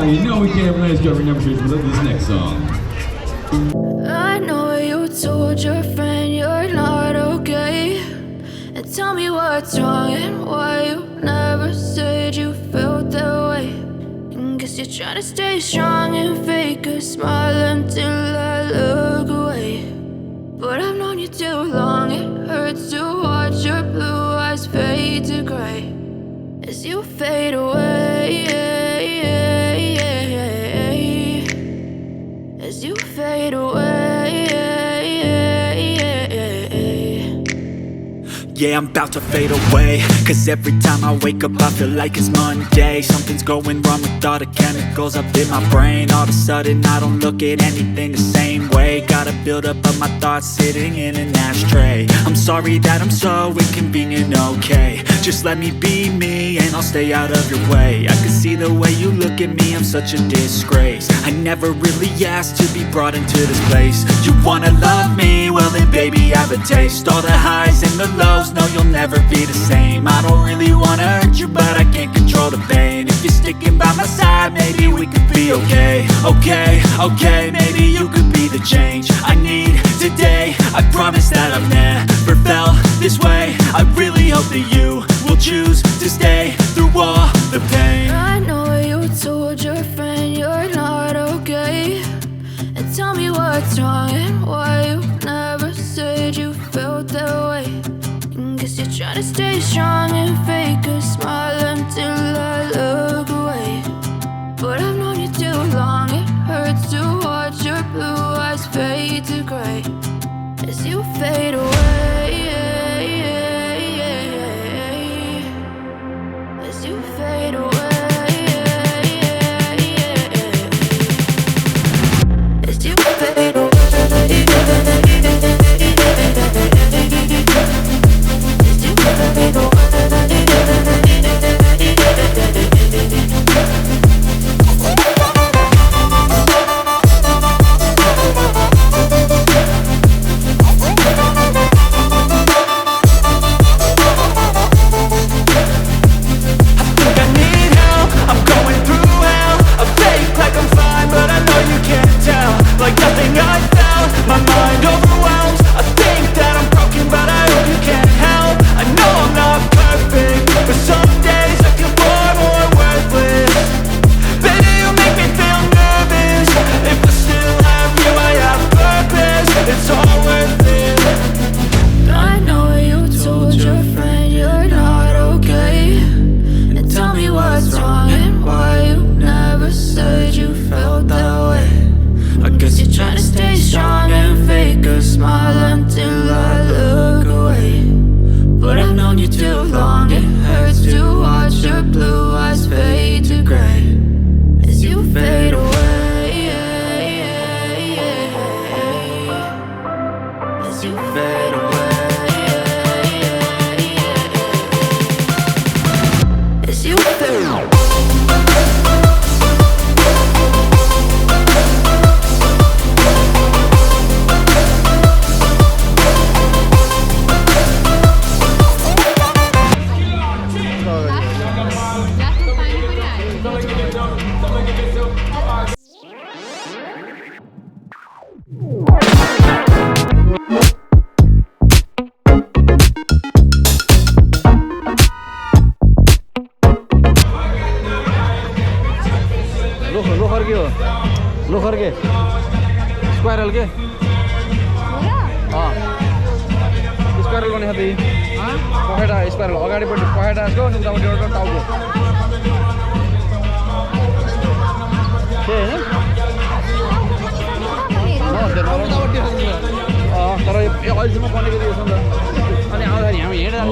you know we can't play Discovery Number 6 without this next song. I know you told your friend you're not okay, and tell me what's wrong and why you never said you felt that way. And guess you're trying to stay strong and fake a smile until I look away. But I've known you too long, it hurts to watch your blue eyes fade to gray as you fade away, as you fade away. Yeah, I'm about to fade away, cause every time I wake up I feel like it's Monday. Something's going wrong with all the chemicals up in my brain. All of a sudden I don't look at anything the same way. Got a buildup of my thoughts sitting in an ashtray. I'm sorry that I'm so inconvenient, okay. Just let me be me and I'll stay out of your way. I can see the way you look at me, I'm such a disgrace. I never really asked to be brought into this place. You wanna love me? Well then baby I have a taste. All the highs and the lows, no you'll never be the same. I don't really wanna hurt you but I can't control the pain. If you're sticking by my side maybe we could be okay. Okay, maybe you could be the change I need today. I promise that I've never felt this way. I really hope that you will choose to stay through all the pain. I know you told your friend you're not okay, and tell me what's wrong and why you never said you felt that way. And guess you're trying to stay strong and fake a smile until I look away. But I've known you too long, it hurts to watch your blue eyes fade to gray as you fade away, as you fade away, as you fade away, as you fade away. Like nothing I felt, my mind overwhelms. I think that I'm broken, but I hope you can't help. I know I'm not perfect, but some days I feel far more worthless. Baby, you make me feel nervous. If I still have you, I have purpose. It's all worth it. I know you told your friend you're not okay, and tell me what's wrong and why you never said you felt that way. I guess you're trying to stay strong and fake a smile until I look away. But I've known you too long, it hurts to watch your blue eyes fade to gray as you fade away, as you fade away, as you fade away. लोखर के squirrel के squirrel गर्ने खाँदै पखेटा squirrel अगाडिपट्टि पखेटा यसको अनि उतापट्टि एउटा टाउको तर अहिलेसम्म बनेको थियो नि त अनि आउँदाखेरि हामी हिँडेर